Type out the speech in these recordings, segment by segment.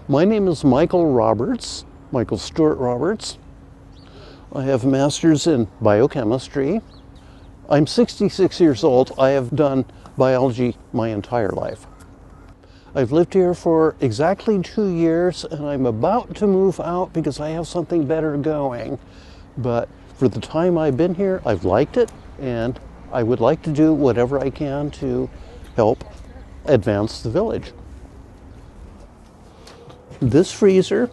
My name is Michael Roberts, Michael Stewart Roberts. I have a master's in biochemistry. I'm 66 years old. I have done biology my entire life. I've lived here for exactly 2 years, and I'm about to move out because I have something better going. But for the time I've been here, I've liked it, and I would like to do whatever I can to help advance the village. This freezer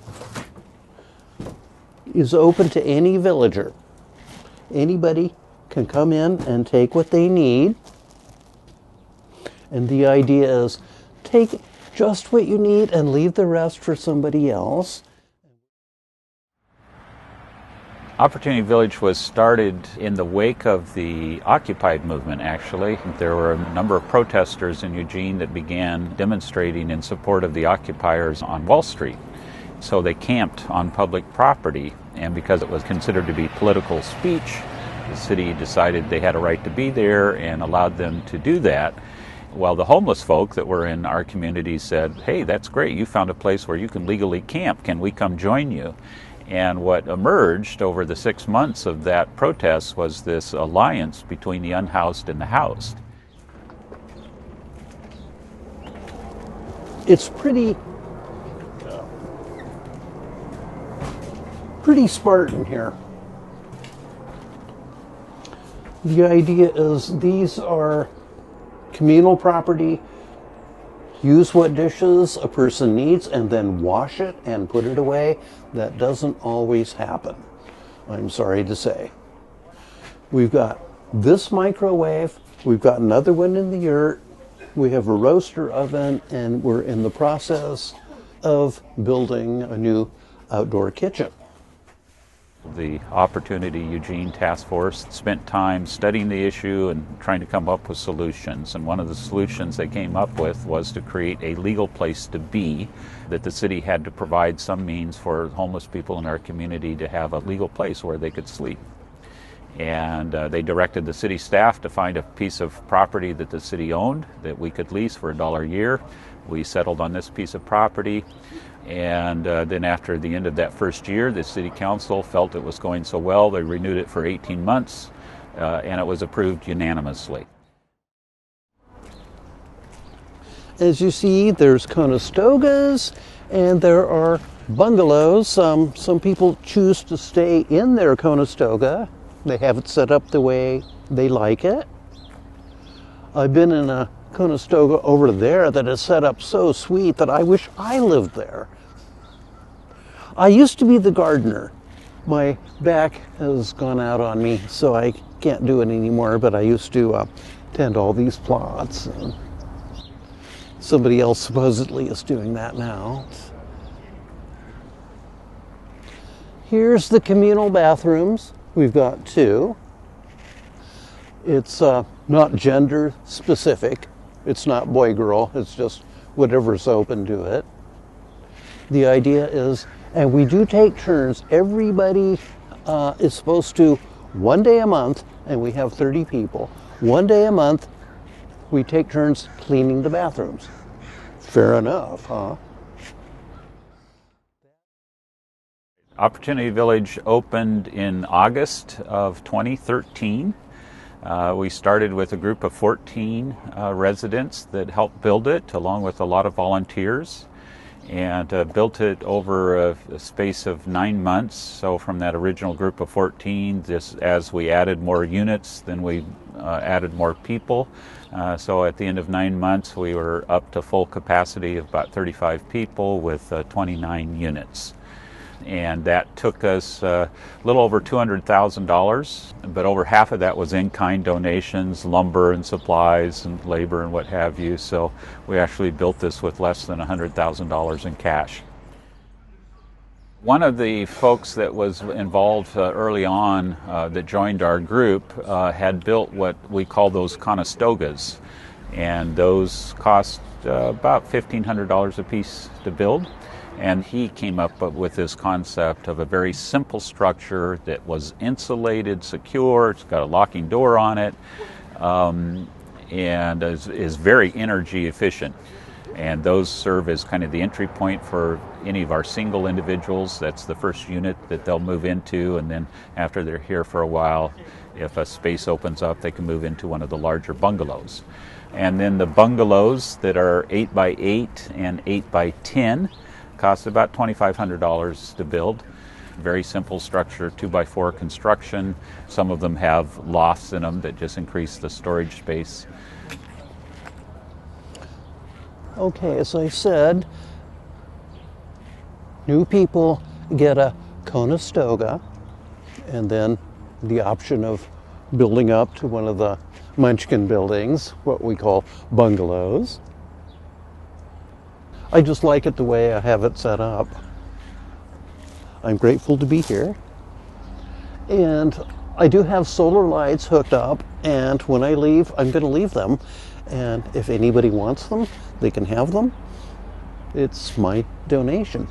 is open to any villager. Anybody can come in and take what they need. And the idea is take just what you need and leave the rest for somebody else. Opportunity Village was started in the wake of the Occupy movement, actually. There were a number of protesters in Eugene that began demonstrating in support of the occupiers on Wall Street. So they camped on public property, and because it was considered to be political speech, the city decided they had a right to be there and allowed them to do that. While the homeless folk that were in our community said, "Hey, that's great, you found a place where you can legally camp, can we come join you?" And what emerged over the 6 months of that protest was this alliance between the unhoused and the housed. It's pretty Spartan here. The idea is these are communal property. Use what dishes a person needs and then wash it and put it away. That doesn't always happen, I'm sorry to say. We've got this microwave, we've got another one in the yurt, we have a roaster oven, and we're in the process of building a new outdoor kitchen. The Opportunity Eugene Task Force spent time studying the issue and trying to come up with solutions. And one of the solutions they came up with was to create a legal place to be, that the city had to provide some means for homeless people in our community to have a legal place where they could sleep. And they directed the city staff to find a piece of property that the city owned that we could lease for $1 a year. We settled on this piece of property. And then after the end of that first year, the city council felt it was going so well, they renewed it for 18 months, and it was approved unanimously. As you see, there's Conestogas, and there are bungalows. Some people choose to stay in their Conestoga. They have it set up the way they like it. I've been in a Conestoga over there that is set up so sweet that I wish I lived there. I used to be the gardener. My back has gone out on me, so I can't do it anymore, but I used to tend all these plots. And somebody else supposedly is doing that now. Here's the communal bathrooms. We've got 2. It's not gender specific. It's not boy-girl, it's just whatever's open to it. The idea is, and we do take turns, everybody is supposed to, 1 day a month, and we have 30 people, 1 day a month, we take turns cleaning the bathrooms. Fair enough, huh? Opportunity Village opened in August of 2013. We started with a group of 14 residents that helped build it, along with a lot of volunteers, and built it over a space of 9 months. So from that original group of 14, just as we added more units, then we added more people. So at the end of 9 months, we were up to full capacity of about 35 people with 29 units. And that took us a little over $200,000, but over half of that was in-kind donations, lumber and supplies and labor and what have you. So we actually built this with less than $100,000 in cash. One of the folks that was involved early on that joined our group had built what we call those Conestogas, and those cost about $1,500 a piece to build. And he came up with this concept of a very simple structure that was insulated, secure, it's got a locking door on it, and is very energy efficient. And those serve as kind of the entry point for any of our single individuals. That's the first unit that they'll move into, and then after they're here for a while, if a space opens up, they can move into one of the larger bungalows. And then the bungalows that are 8 by 8 and 8 by 10 cost about $2,500 to build. Very simple structure, 2 by 4 construction. Some of them have lofts in them that just increase the storage space. Okay, as I said, new people get a Conestoga and then the option of building up to one of the Munchkin buildings, what we call bungalows. I just like it the way I have it set up. I'm grateful to be here. And I do have solar lights hooked up, and when I leave, I'm going to leave them. And if anybody wants them, they can have them. It's my donation.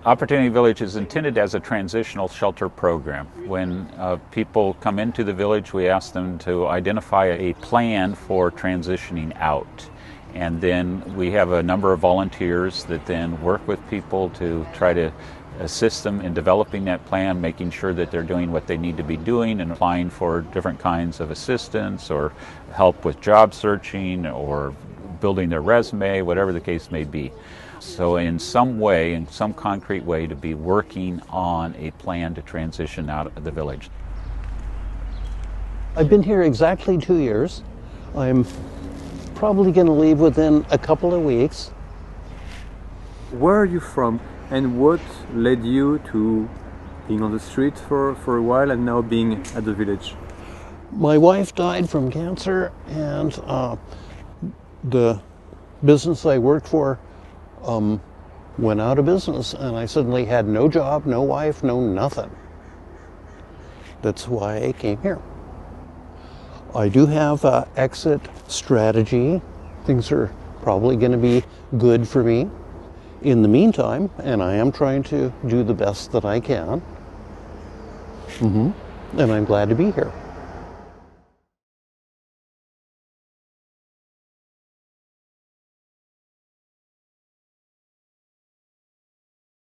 Opportunity Village is intended as a transitional shelter program. When people come into the village, we ask them to identify a plan for transitioning out. And then we have a number of volunteers that then work with people to try to assist them in developing that plan, making sure that they're doing what they need to be doing and applying for different kinds of assistance or help with job searching or building their resume, whatever the case may be. So in some way, in some concrete way, to be working on a plan to transition out of the village. I've been here exactly 2 years. I'm probably going to leave within a couple of weeks. Where are you from, and what led you to being on the street for a while and now being at the village? My wife died from cancer, and the business I worked for went out of business, and I suddenly had no job, no wife, no nothing. That's why I came here. I do have an exit strategy. Things are probably going to be good for me in the meantime, and I am trying to do the best that I can. And I'm glad to be here.